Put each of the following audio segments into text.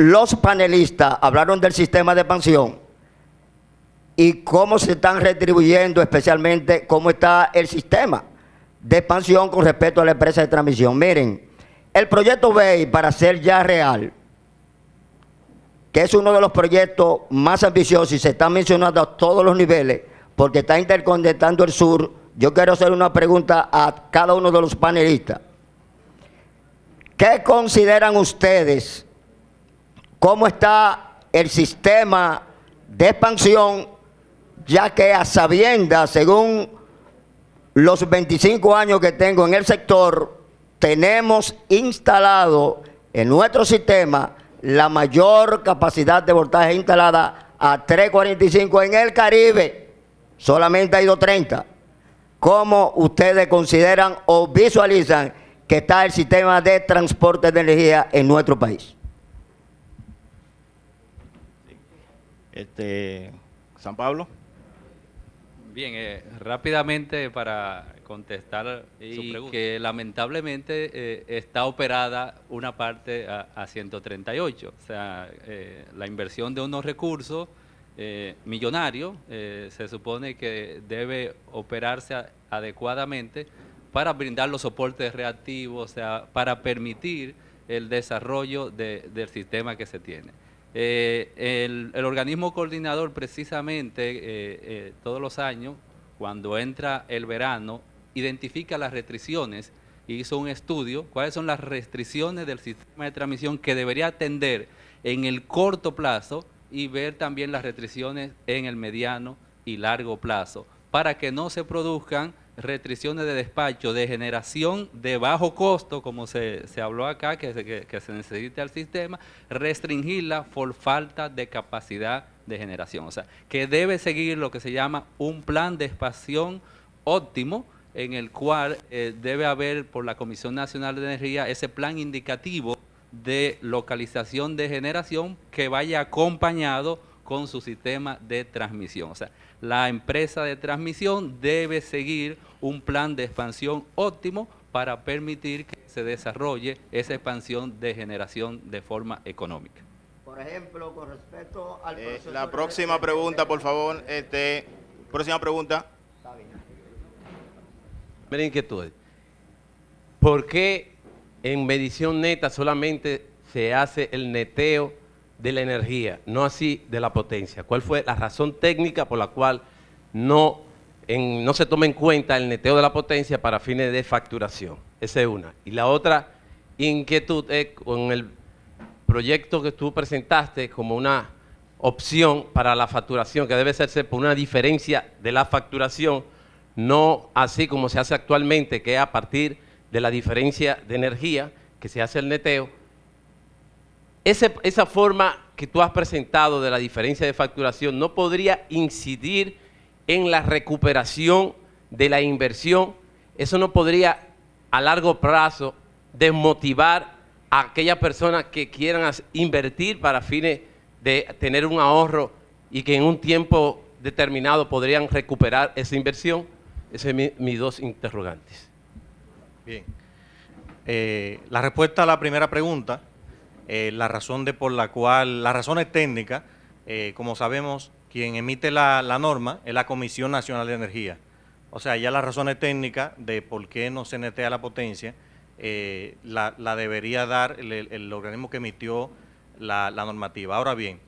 los panelistas hablaron del sistema de expansión y cómo se están retribuyendo, especialmente cómo está el sistema de expansión con respecto a la empresa de transmisión. Miren, el proyecto BEI, para ser ya real, que es uno de los proyectos más ambiciosos y se está mencionando a todos los niveles, porque está interconectando el sur. Yo quiero hacer una pregunta a cada uno de los panelistas. ¿Qué consideran ustedes? ¿Cómo está el sistema de expansión, ya que a sabiendas, según los 25 años que tengo en el sector, tenemos instalado en nuestro sistema la mayor capacidad de voltaje instalada a 345 en el Caribe? Solamente hay 230. ¿Cómo ustedes consideran o visualizan que está el sistema de transporte de energía en nuestro país? San Pablo. Bien, rápidamente para contestar, y que lamentablemente está operada una parte a 138, o sea, la inversión de unos recursos millonarios se supone que debe operarse adecuadamente para brindar los soportes reactivos, o sea, para permitir el desarrollo del sistema que se tiene. El organismo coordinador precisamente todos los años, cuando entra el verano, identifica las restricciones y hizo un estudio, cuáles son las restricciones del sistema de transmisión que debería atender en el corto plazo y ver también las restricciones en el mediano y largo plazo, para que no se produzcan restricciones de despacho, de generación de bajo costo, como se habló acá, que se necesita al sistema, restringirla por falta de capacidad de generación. O sea, que debe seguir lo que se llama un plan de expansión óptimo, en el cual debe haber por la Comisión Nacional de Energía ese plan indicativo de localización de generación que vaya acompañado con su sistema de transmisión. O sea, la empresa de transmisión debe seguir un plan de expansión óptimo para permitir que se desarrolle esa expansión de generación de forma económica. Por ejemplo, con respecto al proceso la próxima pregunta, por favor. Próxima pregunta. Miren inquietudes. ¿Por qué en medición neta solamente se hace el neteo de la energía, no así de la potencia? ¿Cuál fue la razón técnica por la cual no se toma en cuenta el neteo de la potencia para fines de facturación? Esa es una. Y la otra inquietud es con el proyecto que tú presentaste como una opción para la facturación, que debe hacerse por una diferencia de la facturación, no así como se hace actualmente, que es a partir de la diferencia de energía que se hace el neteo. Esa forma que tú has presentado de la diferencia de facturación no podría incidir en la recuperación de la inversión. Eso no podría a largo plazo desmotivar a aquellas personas que quieran invertir para fines de tener un ahorro y que en un tiempo determinado podrían recuperar esa inversión. Esas son mis dos interrogantes. Bien. La respuesta a la primera pregunta, la razón las razones técnicas, como sabemos, quien emite la norma es la Comisión Nacional de Energía. O sea, ya las razones técnicas de por qué no se netea la potencia, la debería dar el organismo que emitió la normativa. Ahora bien,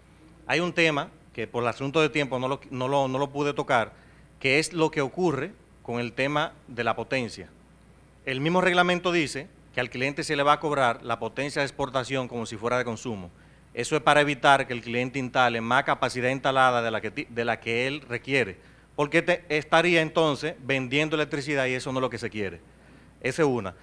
hay un tema que por el asunto de tiempo no lo pude tocar, que es lo que ocurre con el tema de la potencia. El mismo reglamento dice que al cliente se le va a cobrar la potencia de exportación como si fuera de consumo. Eso es para evitar que el cliente instale más capacidad instalada de la que él requiere, porque estaría entonces vendiendo electricidad y eso no es lo que se quiere. Esa es una.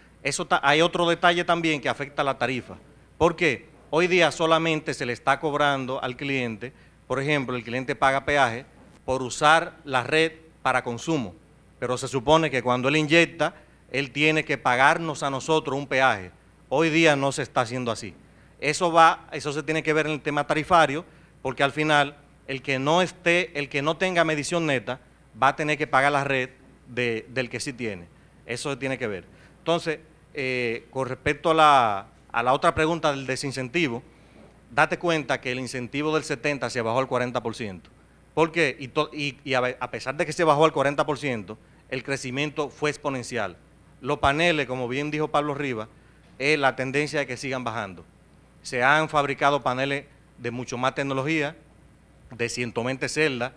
Hay otro detalle también que afecta a la tarifa. ¿Por qué? Hoy día solamente se le está cobrando al cliente, por ejemplo, el cliente paga peaje por usar la red para consumo, pero se supone que cuando él inyecta, él tiene que pagarnos a nosotros un peaje. Hoy día no se está haciendo así. Eso se tiene que ver en el tema tarifario, porque al final el que no tenga medición neta va a tener que pagar la red del que sí tiene. Eso se tiene que ver. Entonces, con respecto a la otra pregunta del desincentivo, date cuenta que el incentivo del 70% se bajó al 40%. ¿Por qué? Y a pesar de que se bajó al 40%, el crecimiento fue exponencial. Los paneles, como bien dijo Pablo Rivas, es la tendencia de que sigan bajando. Se han fabricado paneles de mucho más tecnología, de 120 celdas.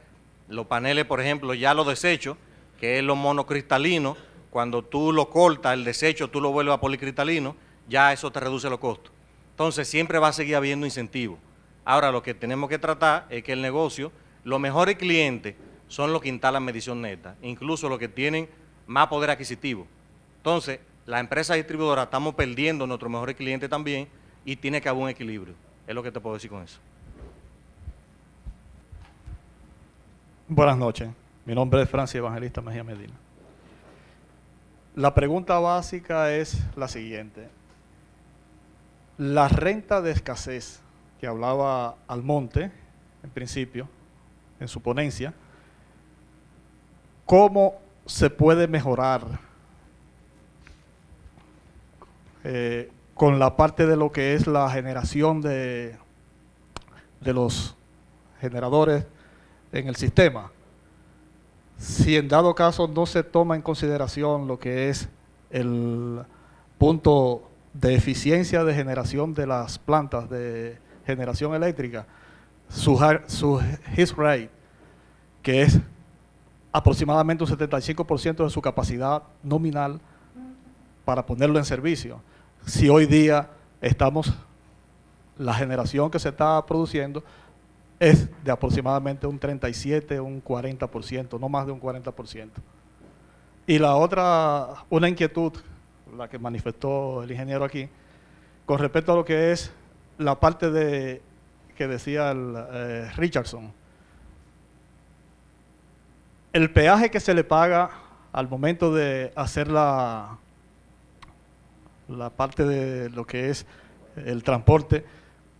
Los paneles, por ejemplo, ya los desechos, que es lo monocristalino, cuando tú lo cortas, el desecho, tú lo vuelves a policristalino, ya eso te reduce los costos. Entonces, siempre va a seguir habiendo incentivos. Ahora, lo que tenemos que tratar es que el negocio, los mejores clientes son los que instalan medición neta, incluso los que tienen más poder adquisitivo. Entonces, la empresa distribuidora estamos perdiendo nuestros mejores clientes también y tiene que haber un equilibrio. Es lo que te puedo decir con eso. Buenas noches. Mi nombre es Francis Evangelista Mejía Medina. La pregunta básica es la siguiente. La renta de escasez que hablaba Almonte, en principio, en su ponencia, ¿cómo se puede mejorar con la parte de lo que es la generación de los generadores en el sistema? Si en dado caso no se toma en consideración lo que es el punto de eficiencia de generación de las plantas de generación eléctrica, su heat rate, que es aproximadamente un 75% de su capacidad nominal para ponerlo en servicio. Si hoy día la generación que se está produciendo es de aproximadamente un 37, un 40%, no más de un 40%. Y la otra, una inquietud, la que manifestó el ingeniero aquí, con respecto a lo que es la parte que decía Richardson. El peaje que se le paga al momento de hacer la parte de lo que es el transporte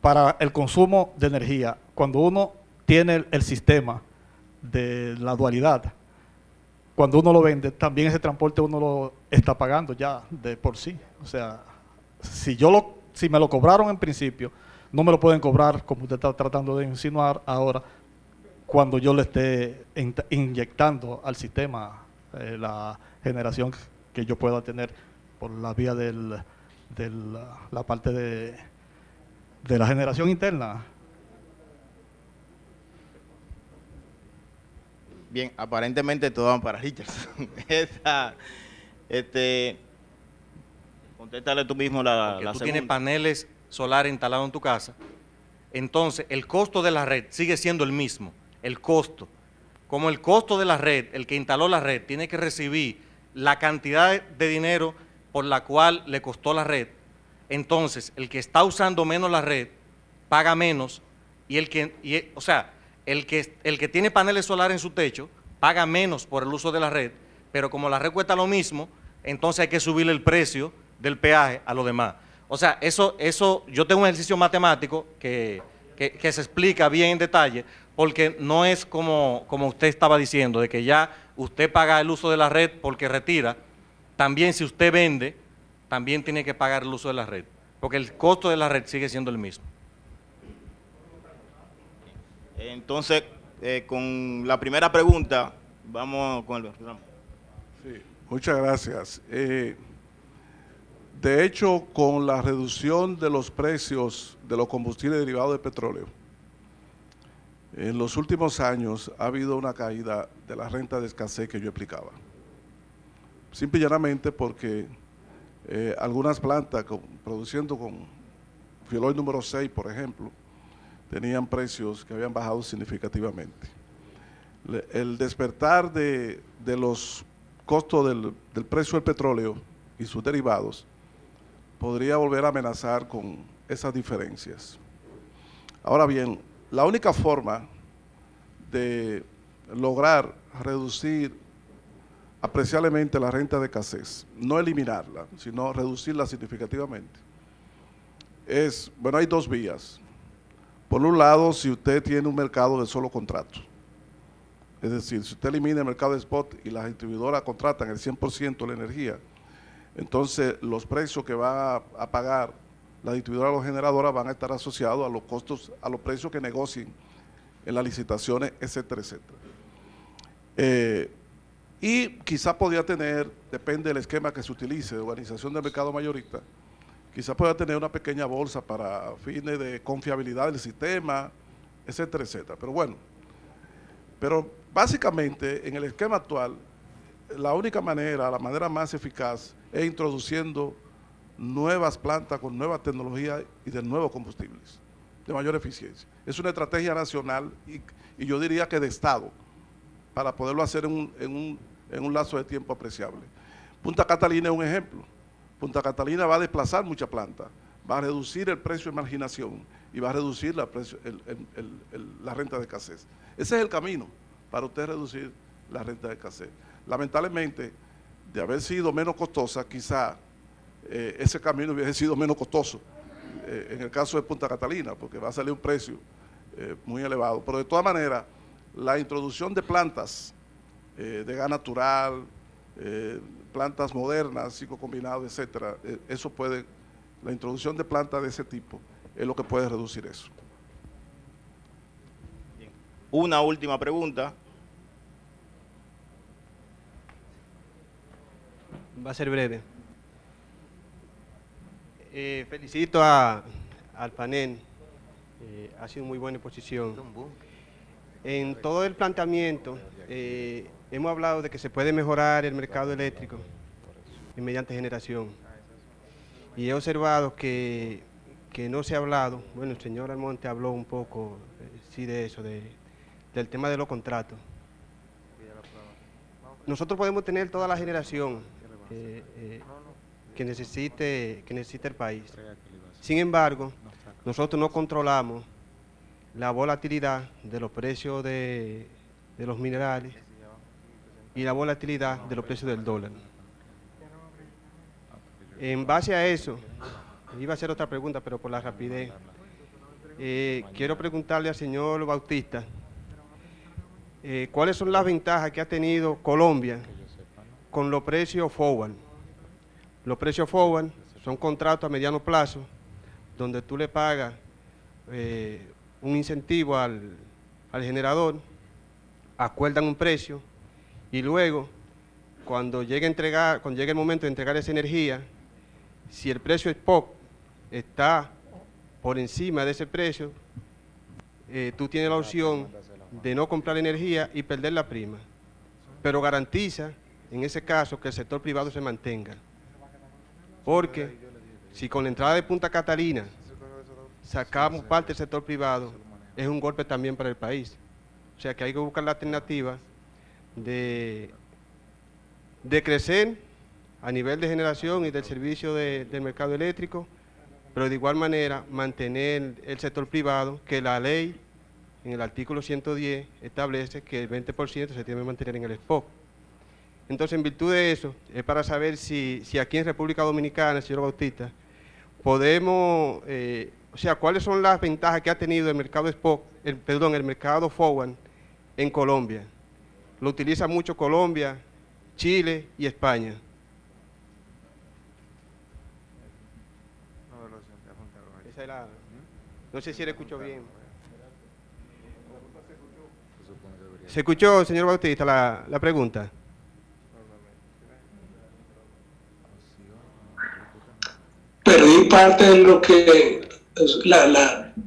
para el consumo de energía, cuando uno tiene el sistema de la dualidad, cuando uno lo vende, también ese transporte uno lo está pagando ya de por sí. O sea, si me lo cobraron en principio, no me lo pueden cobrar, como usted está tratando de insinuar ahora, cuando yo le esté inyectando al sistema la generación que yo pueda tener por la vía de la parte de la generación interna. Bien, aparentemente todo van para Richardson. Contéstale tú mismo la Porque tú segunda. tienes paneles solares instalados en tu casa, entonces el costo de la red sigue siendo el mismo. El costo, como el costo de la red, el que instaló la red tiene que recibir la cantidad de dinero por la cual le costó la red, entonces el que está usando menos la red paga menos y el que tiene paneles solares en su techo paga menos por el uso de la red, pero como la red cuesta lo mismo, entonces hay que subirle el precio del peaje a los demás. O sea, eso yo tengo un ejercicio matemático que se explica bien en detalle, porque no es como usted estaba diciendo, de que ya usted paga el uso de la red porque retira. También si usted vende, también tiene que pagar el uso de la red, porque el costo de la red sigue siendo el mismo. Entonces, con la primera pregunta, vamos con el programa. Sí, muchas gracias. De hecho, con la reducción de los precios de los combustibles derivados de petróleo, en los últimos años ha habido una caída de la renta de escasez que yo explicaba. Simple y llanamente porque algunas plantas produciendo con fuel número 6, por ejemplo, tenían precios que habían bajado significativamente. El despertar de los costos del precio del petróleo y sus derivados podría volver a amenazar con esas diferencias. Ahora bien, la única forma de lograr reducir apreciablemente la renta de escasez, no eliminarla, sino reducirla significativamente, hay dos vías. Por un lado, si usted tiene un mercado de solo contratos, es decir, si usted elimina el mercado de spot y las distribuidoras contratan el 100% de la energía, entonces los precios que va a pagar la distribuidora o generadora van a estar asociados a los costos, a los precios que negocien en las licitaciones, etcétera, etcétera. Y quizá podría tener, depende del esquema que se utilice, de organización del mercado mayorista, quizá pueda tener una pequeña bolsa para fines de confiabilidad del sistema, etcétera, etcétera. Pero bueno, pero básicamente en el esquema actual, la única manera, la manera más eficaz es introduciendo nuevas plantas con nuevas tecnologías y de nuevos combustibles, de mayor eficiencia. Es una estrategia nacional y yo diría que de Estado, para poderlo hacer en un lazo de tiempo apreciable. Punta Catalina es un ejemplo. Punta Catalina va a desplazar mucha planta, va a reducir el precio de marginación y va a reducir la renta de escasez. Ese es el camino para usted reducir la renta de escasez. Lamentablemente, de haber sido menos costosa, quizá ese camino hubiese sido menos costoso en el caso de Punta Catalina, porque va a salir un precio muy elevado. Pero de todas maneras, la introducción de plantas de gas natural, plantas modernas, psicocombinados, etcétera, eso puede, la introducción de plantas de ese tipo es lo que puede reducir eso. Bien. Una última pregunta. Va a ser breve. Felicito al panel, ha sido muy buena exposición. En todo el planteamiento hemos hablado de que se puede mejorar el mercado eléctrico mediante generación. Y he observado que no se ha hablado, bueno, el señor Almonte habló un poco, sí, de eso, del tema de los contratos. Nosotros podemos tener toda la generación que necesite el país. Sin embargo, nosotros no controlamos la volatilidad de los precios de los minerales y la volatilidad de los precios del dólar. En base a eso, iba a hacer otra pregunta, pero por la rapidez, quiero preguntarle al señor Bautista, ¿cuáles son las ventajas que ha tenido Colombia con los precios forward? Los precios forward son contratos a mediano plazo, donde tú le pagas un incentivo al generador, acuerdan un precio y luego cuando llegue el momento de entregar esa energía, si el precio spot está por encima de ese precio, tú tienes la opción de no comprar energía y perder la prima, pero garantiza en ese caso que el sector privado se mantenga, porque si con la entrada de Punta Catalina sacamos parte del sector privado, es un golpe también para el país. O sea que hay que buscar la alternativa de crecer a nivel de generación y del servicio del mercado eléctrico, pero de igual manera mantener el sector privado, que la ley en el artículo 110 establece que el 20% se tiene que mantener en el spot. Entonces, en virtud de eso, es para saber si aquí en República Dominicana, señor Bautista, podemos, o sea, cuáles son las ventajas que ha tenido el mercado spot, el mercado forward en Colombia. Lo utiliza mucho Colombia, Chile y España. Esa es la, no sé si le escuchó bien. ¿Se escuchó, señor Bautista, la pregunta? Perdí parte de lo que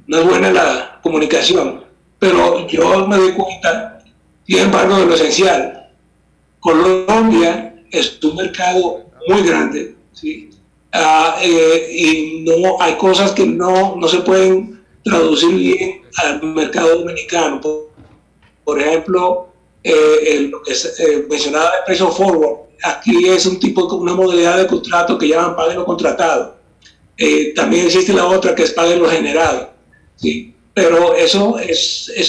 no es buena la comunicación, pero yo me doy cuenta, sin embargo, de lo esencial. Colombia es un mercado muy grande, ¿sí? Y no hay cosas que no se pueden traducir bien al mercado dominicano. Por ejemplo, lo que mencionaba el precio forward, aquí es una modalidad de contrato que llaman pague lo contratado. También existe la otra que es pague lo generado, ¿sí? Pero eso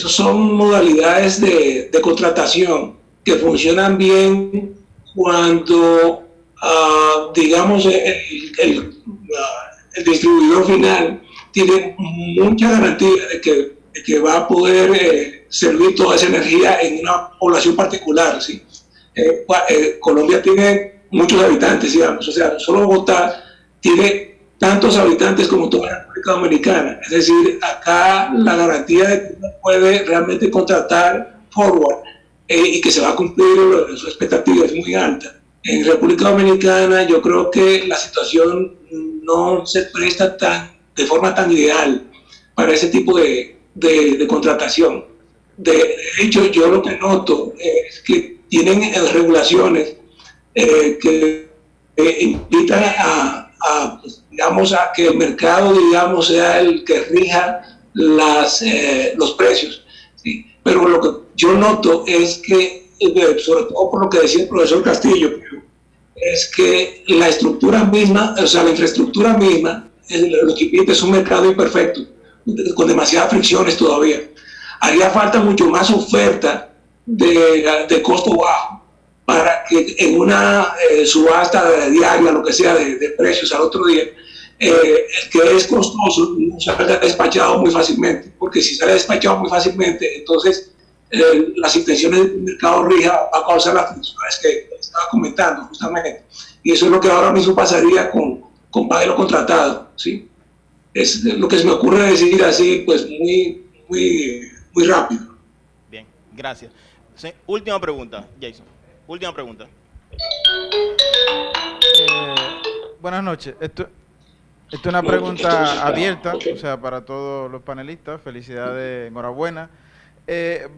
son modalidades de contratación que funcionan bien cuando, digamos, el distribuidor final tiene mucha garantía de que va a poder servir toda esa energía en una población particular, ¿sí? Colombia tiene muchos habitantes, digamos, o sea, solo Bogotá tiene tantos habitantes como toda la República Dominicana. Es decir, acá la garantía de que uno puede realmente contratar forward y que se va a cumplir su expectativa es muy alta. En República Dominicana yo creo que la situación no se presta de forma tan ideal para ese tipo de contratación. De hecho, yo lo que noto es que tienen regulaciones que invitan digamos, a que el mercado, digamos, sea el que rija los precios, ¿sí? Pero lo que yo noto es que, sobre todo por lo que decía el profesor Castillo, es que la estructura misma, o sea, la infraestructura misma, lo que impide es un mercado imperfecto, con demasiadas fricciones todavía. Haría falta mucho más oferta de costo bajo para que en una subasta diaria, lo que sea, de precios al otro día, el que es costoso no salga despachado muy fácilmente, porque si sale despachado muy fácilmente, entonces las intenciones del mercado rija va a causar las fricciones que estaba comentando justamente. Y eso es lo que ahora mismo pasaría con pague lo contratado, ¿sí? Es lo que se me ocurre decir así, pues muy rápido. Bien, gracias. Sí, última pregunta, Jason. Última pregunta. Buenas noches. Esto es una pregunta abierta, o sea, para todos los panelistas. Felicidades, enhorabuena.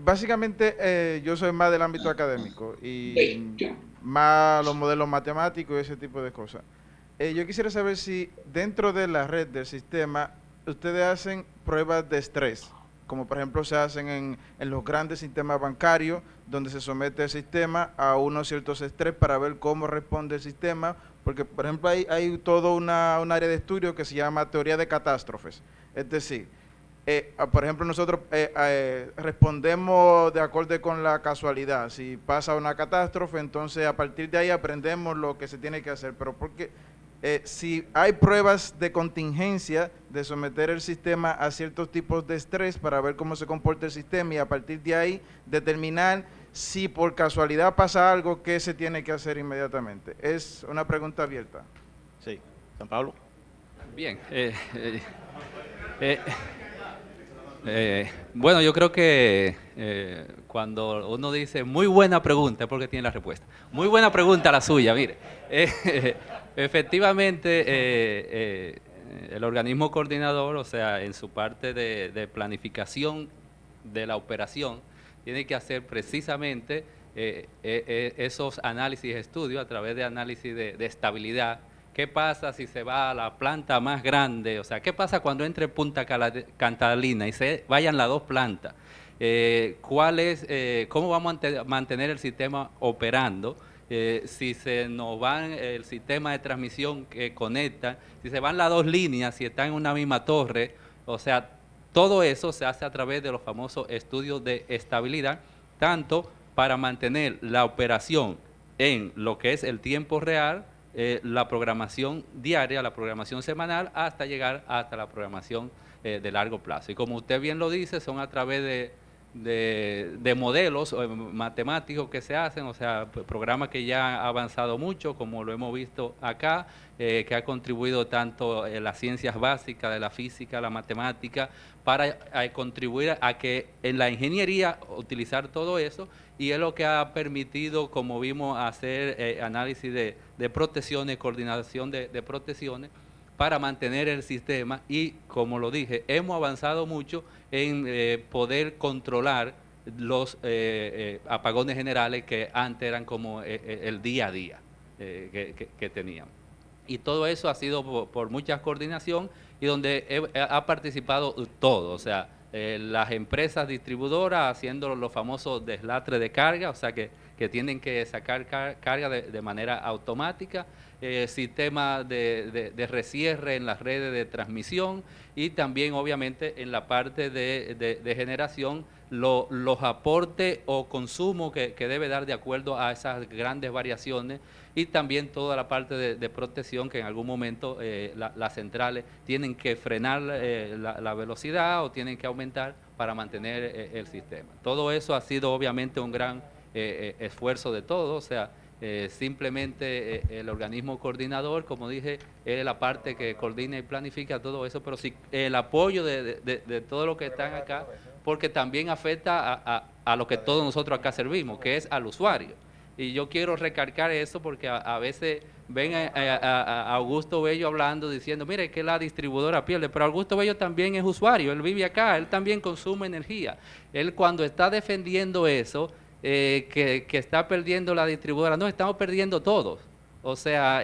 Básicamente, yo soy más del ámbito académico y más los modelos matemáticos y ese tipo de cosas. Yo quisiera saber si dentro de la red del sistema ustedes hacen pruebas de estrés, como por ejemplo se hacen en los grandes sistemas bancarios, donde se somete el sistema a unos ciertos estrés para ver cómo responde el sistema, porque por ejemplo hay todo un área de estudio que se llama teoría de catástrofes. Es decir, por ejemplo, nosotros respondemos de acuerdo con la casualidad. Si pasa una catástrofe, entonces a partir de ahí aprendemos lo que se tiene que hacer. Pero porque si hay pruebas de contingencia de someter el sistema a ciertos tipos de estrés para ver cómo se comporta el sistema y a partir de ahí determinar si por casualidad pasa algo, ¿qué se tiene que hacer inmediatamente? Es una pregunta abierta. Sí, San Pablo. Bien. Bueno, yo creo que cuando uno dice muy buena pregunta es porque tiene la respuesta. Muy buena pregunta la suya, mire. Efectivamente, el organismo coordinador, o sea, en su parte de planificación de la operación, tiene que hacer precisamente esos análisis y estudios a través de análisis de estabilidad. ¿Qué pasa si se va a la planta más grande? O sea, ¿qué pasa cuando entre Punta Catalina y se vayan las dos plantas? ¿Cómo vamos a mantener el sistema operando? Si se nos van el sistema de transmisión que conecta, si se van las dos líneas, si están en una misma torre, o sea, todo eso se hace a través de los famosos estudios de estabilidad, tanto para mantener la operación en lo que es el tiempo real, la programación diaria, la programación semanal, hasta llegar hasta la programación de largo plazo. Y como usted bien lo dice, son a través de modelos matemáticos que se hacen, o sea, programas que ya han avanzado mucho, como lo hemos visto acá, que ha contribuido tanto en las ciencias básicas, de la física, la matemática, para contribuir a que en la ingeniería utilizar todo eso, y es lo que ha permitido, como vimos, hacer análisis de protecciones, coordinación de protecciones, para mantener el sistema y, como lo dije, hemos avanzado mucho en poder controlar los apagones generales que antes eran como el día a día que teníamos. Y todo eso ha sido por mucha coordinación y donde ha participado todo, o sea, las empresas distribuidoras haciendo los famosos deslatres de carga, o sea que tienen que sacar carga de manera automática, sistemas de recierre en las redes de transmisión y también obviamente en la parte de generación los aportes o consumo que debe dar de acuerdo a esas grandes variaciones y también toda la parte de protección que en algún momento las centrales tienen que frenar la velocidad o tienen que aumentar para mantener el sistema. Todo eso ha sido obviamente un gran esfuerzo de todos, o sea, Simplemente el organismo coordinador, como dije, es la parte que coordina y planifica todo eso, pero sí el apoyo de todos los que están acá, porque también afecta a lo que todos nosotros acá servimos, que es al usuario. Y yo quiero recalcar eso porque a veces ven a Augusto Bello hablando, diciendo, mire que la distribuidora pierde, pero Augusto Bello también es usuario, él vive acá, él también consume energía. Él cuando está defendiendo eso, que está perdiendo la distribuidora, no, estamos perdiendo todos. O sea,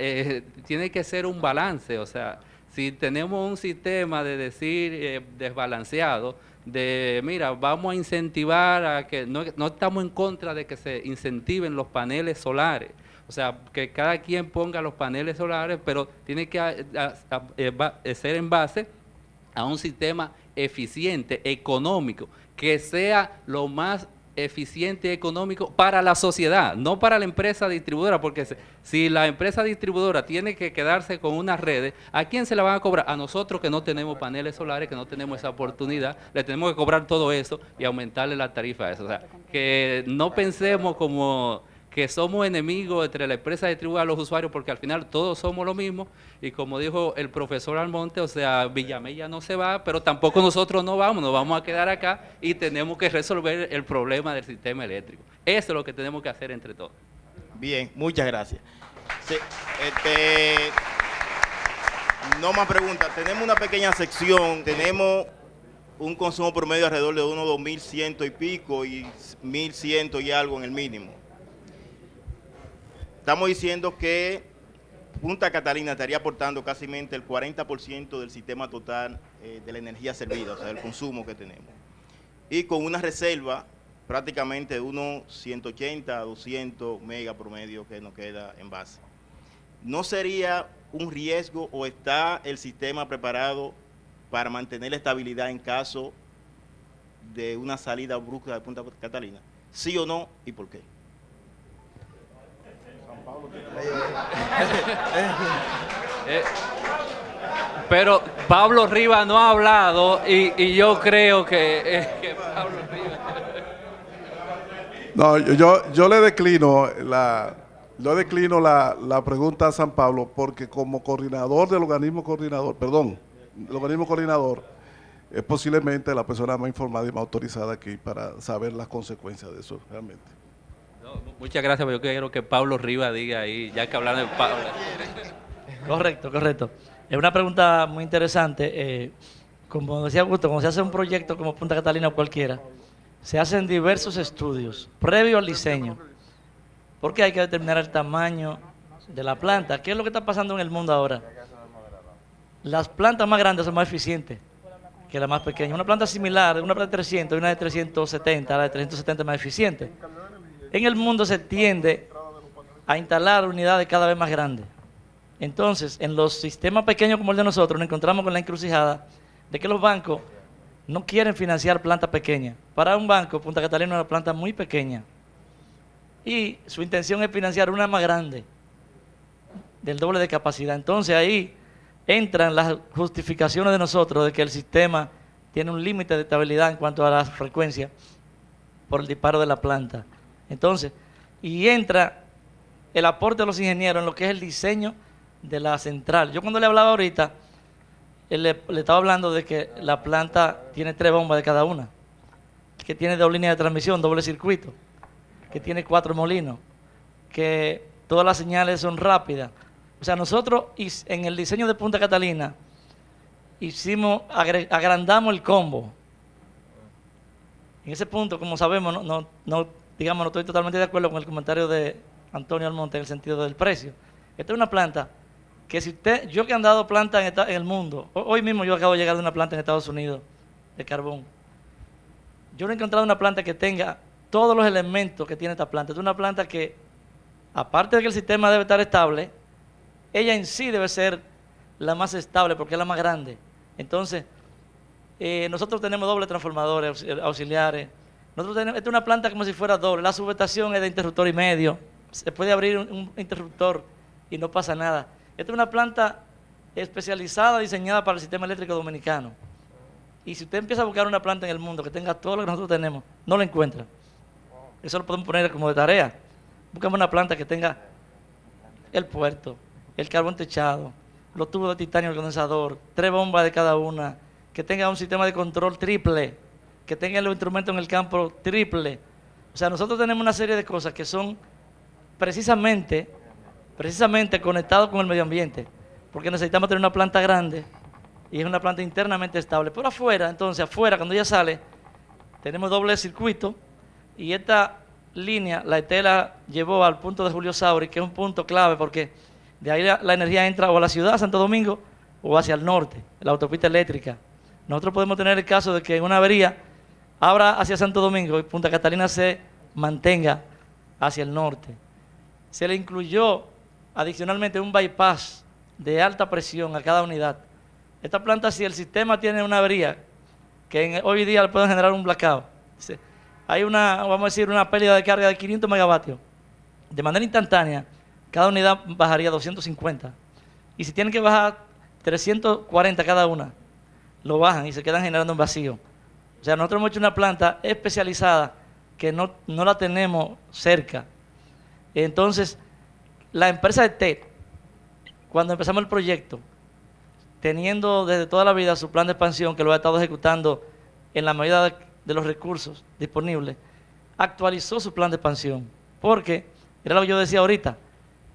tiene que ser un balance, o sea, si tenemos un sistema de decir desbalanceado, de mira, vamos a incentivar a que, no estamos en contra de que se incentiven los paneles solares, o sea, que cada quien ponga los paneles solares, pero tiene que ser en base a un sistema eficiente, económico, que sea lo más eficiente y económico para la sociedad, no para la empresa distribuidora, porque si la empresa distribuidora tiene que quedarse con unas redes, ¿a quién se la van a cobrar? A nosotros que no tenemos paneles solares, que no tenemos esa oportunidad, le tenemos que cobrar todo eso y aumentarle la tarifa a eso. O sea, que no pensemos como que somos enemigos entre la empresa distribuidora y los usuarios, porque al final todos somos lo mismo, y como dijo el profesor Almonte, o sea, Villamella no se va, pero tampoco nosotros nos vamos a quedar acá y tenemos que resolver el problema del sistema eléctrico. Eso es lo que tenemos que hacer entre todos. Bien, muchas gracias. Sí, no más preguntas. Tenemos una pequeña sección, tenemos un consumo promedio alrededor de unos 2.100 y pico y 1.100 y algo en el mínimo. Estamos diciendo que Punta Catalina estaría aportando casi el 40% del sistema total de la energía servida, o sea, del consumo que tenemos. Y con una reserva prácticamente de unos 180 a 200 megas promedio que nos queda en base. ¿No sería un riesgo o está el sistema preparado para mantener la estabilidad en caso de una salida brusca de Punta Catalina? ¿Sí o no? ¿Y por qué? Pero Pablo Rivas no ha hablado y yo creo que Pablo Rivas... No, yo le declino la pregunta a San Pablo porque como coordinador del organismo coordinador, es posiblemente la persona más informada y más autorizada aquí para saber las consecuencias de eso realmente. No, muchas gracias, pero yo quiero que Pablo Rivas diga ahí, ya que hablaron de Pablo. Correcto. Es una pregunta muy interesante. Como decía Augusto, cuando se hace un proyecto como Punta Catalina o cualquiera, se hacen diversos estudios previo al diseño, porque hay que determinar el tamaño de la planta. ¿Qué es lo que está pasando en el mundo ahora? Las plantas más grandes son más eficientes que las más pequeñas. Una planta similar, una planta de 300 y una de 370, la de 370 es más eficiente. En el mundo se tiende a instalar unidades cada vez más grandes. Entonces, en los sistemas pequeños como el de nosotros, nos encontramos con la encrucijada de que los bancos no quieren financiar plantas pequeñas. Para un banco, Punta Catalina es una planta muy pequeña. Y su intención es financiar una más grande, del doble de capacidad. Entonces, ahí entran las justificaciones de nosotros de que el sistema tiene un límite de estabilidad en cuanto a la frecuencia por el disparo de la planta. Entonces, y entra el aporte de los ingenieros en lo que es el diseño de la central. Yo cuando le hablaba ahorita, le estaba hablando de que la planta tiene 3 bombas de cada una, que tiene 2 líneas de transmisión, doble circuito, que tiene 4 molinos, que todas las señales son rápidas. O sea, nosotros en el diseño de Punta Catalina agrandamos el combo. En ese punto, como sabemos, no estoy totalmente de acuerdo con el comentario de Antonio Almonte en el sentido del precio. Esta es una planta que yo que he andado planta en el mundo, hoy mismo yo acabo de llegar de una planta en Estados Unidos de carbón. Yo no he encontrado una planta que tenga todos los elementos que tiene esta planta. Es una planta que, aparte de que el sistema debe estar estable, ella en sí debe ser la más estable porque es la más grande. Entonces, nosotros tenemos doble transformadores auxiliares. Esta es una planta como si fuera doble. La subestación es de interruptor y medio. Se puede abrir un interruptor y no pasa nada. Esta es una planta especializada, diseñada para el sistema eléctrico dominicano. Y si usted empieza a buscar una planta en el mundo que tenga todo lo que nosotros tenemos, no la encuentra. Eso lo podemos poner como de tarea. Buscamos una planta que tenga el puerto, el carbón techado, los tubos de titanio, el condensador, 3 bombas de cada una, que tenga un sistema de control triple, que tenga los instrumentos en el campo triple. O sea, nosotros tenemos una serie de cosas que son precisamente conectados con el medio ambiente, porque necesitamos tener una planta grande y es una planta internamente estable. Pero afuera, entonces, afuera, cuando ella sale, tenemos doble circuito y esta línea, la ET la llevó al punto de Julio Sauri, que es un punto clave porque de ahí la energía entra o a la ciudad de Santo Domingo o hacia el norte, la autopista eléctrica. Nosotros podemos tener el caso de que en una avería abra hacia Santo Domingo y Punta Catalina se mantenga hacia el norte. Se le incluyó adicionalmente un bypass de alta presión a cada unidad. Esta planta, si el sistema tiene una avería, que hoy día le pueden generar un blackout, hay vamos a decir, una pérdida de carga de 500 megavatios. De manera instantánea, cada unidad bajaría 250. Y si tienen que bajar 340 cada una, lo bajan y se quedan generando un vacío. O sea, nosotros hemos hecho una planta especializada que no la tenemos cerca. Entonces, la empresa de TET, cuando empezamos el proyecto, teniendo desde toda la vida su plan de expansión, que lo ha estado ejecutando en la medida de los recursos disponibles, actualizó su plan de expansión. Porque, era lo que yo decía ahorita,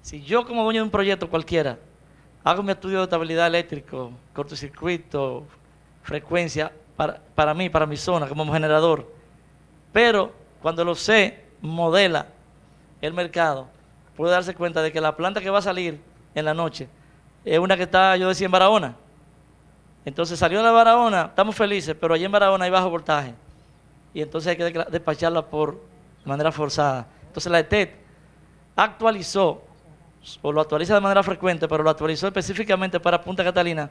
si yo como dueño de un proyecto cualquiera, hago mi estudio de estabilidad eléctrico, cortocircuito, frecuencia, para mí, para mi zona, como generador, pero cuando lo sé, modela el mercado, puede darse cuenta de que la planta que va a salir en la noche es una que está, yo decía, en Barahona. Entonces salió de Barahona, estamos felices, pero allí en Barahona hay bajo voltaje. Y entonces hay que despacharla de manera forzada. Entonces la ETET actualizó, o lo actualiza de manera frecuente, pero lo actualizó específicamente para Punta Catalina,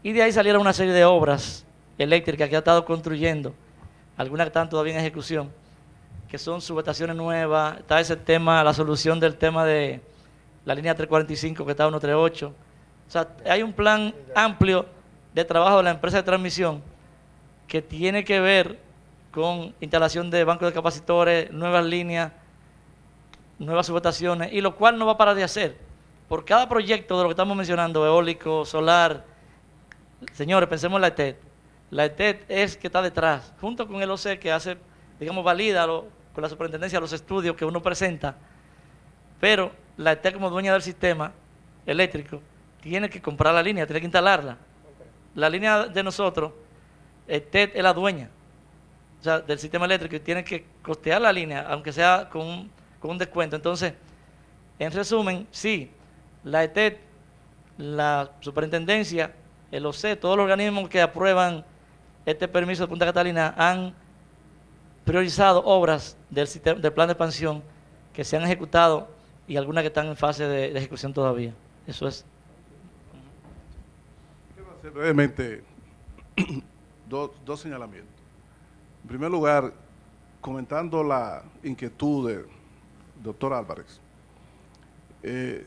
y de ahí salieron una serie de obras eléctricas que ha estado construyendo, algunas que están todavía en ejecución, que son subestaciones nuevas. Está ese tema, la solución del tema de la línea 345 que está 138. O sea, hay un plan amplio de trabajo de la empresa de transmisión que tiene que ver con instalación de bancos de capacitores, nuevas líneas, nuevas subestaciones, y lo cual no va a parar de hacer. Por cada proyecto de lo que estamos mencionando, eólico, solar, señores, pensemos en la ETET. La ETET es que está detrás, junto con el OC, que hace, digamos, valida con la superintendencia los estudios que uno presenta, pero la ETET, como dueña del sistema eléctrico, tiene que comprar la línea, tiene que instalarla. La línea de nosotros, ETET es la dueña, o sea, del sistema eléctrico, y tiene que costear la línea, aunque sea con un descuento. Entonces, en resumen, sí, la ETET, la superintendencia, el OC, todos los organismos que aprueban este permiso de Punta Catalina han priorizado obras del plan de expansión que se han ejecutado y algunas que están en fase de ejecución todavía. Eso es. Quiero hacer brevemente dos señalamientos. En primer lugar, comentando la inquietud del doctor Álvarez,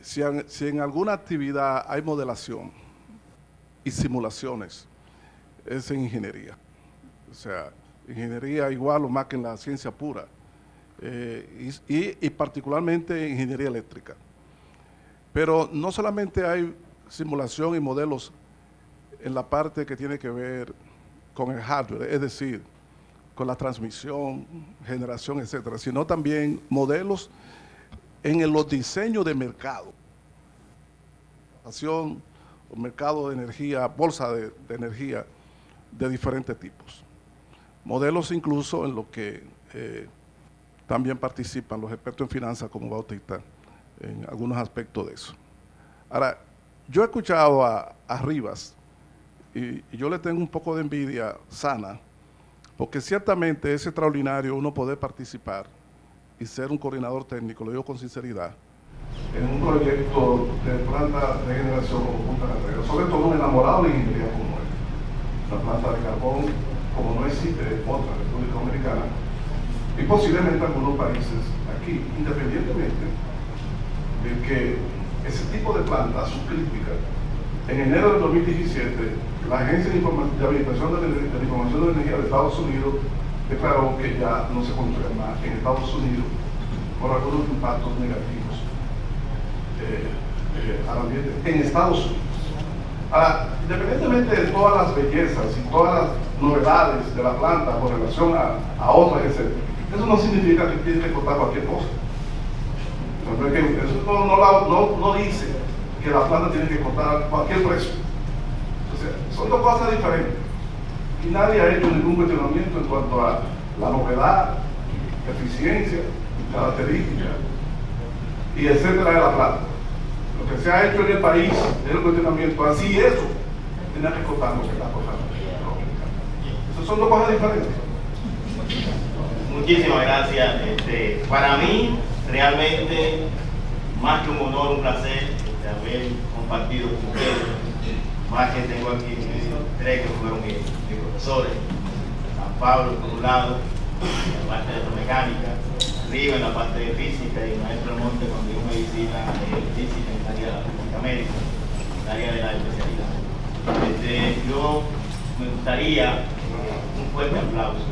si en alguna actividad hay modelación y simulaciones, es en ingeniería. O sea, ingeniería igual o más que en la ciencia pura, y particularmente en ingeniería eléctrica. Pero no solamente hay simulación y modelos en la parte que tiene que ver con el hardware, es decir, con la transmisión, generación, etcétera, sino también modelos en los diseños de mercado, mercado de energía, bolsa de energía de diferentes tipos. Modelos incluso en los que también participan los expertos en finanzas como Bautista en algunos aspectos de eso. Ahora, yo he escuchado a Rivas y yo le tengo un poco de envidia sana, porque ciertamente es extraordinario uno poder participar y ser un coordinador técnico, lo digo con sinceridad, en un proyecto de planta de generación como Punta Catalina, sobre todo un enamorado de ingeniería como él. La planta de carbón, como no existe en otra República Dominicana, y posiblemente en algunos países aquí, independientemente de que ese tipo de plantas subcríticas, en enero del 2017, la Agencia de Administración de la Información de Energía de Estados Unidos declaró que ya no se construye más en Estados Unidos por algunos impactos negativos al ambiente en Estados Unidos. Ahora, independientemente de todas las bellezas y todas las novedades de la planta con relación a otras, etc., eso no significa que tiene que costar cualquier cosa. Eso no dice que la planta tiene que costar cualquier precio. Entonces, son dos cosas diferentes. Y nadie ha hecho ningún cuestionamiento en cuanto a la novedad, eficiencia, características y etcétera de la planta. Lo que se ha hecho en el país es el cuestionamiento, así eso tenía que costar lo que está costando. Esas son dos cosas diferentes. Muchísimas gracias. Para mí, realmente, más que un honor, un placer haber compartido con ustedes. Más que tengo aquí tres que fueron mis profesores. San Pablo, por un lado, en la parte de electromecánica, Riva en la parte de física y Maestro Monte cuando dio medicina física en el área de la física médica, en el área de la especialidad. Yo me gustaría un fuerte aplauso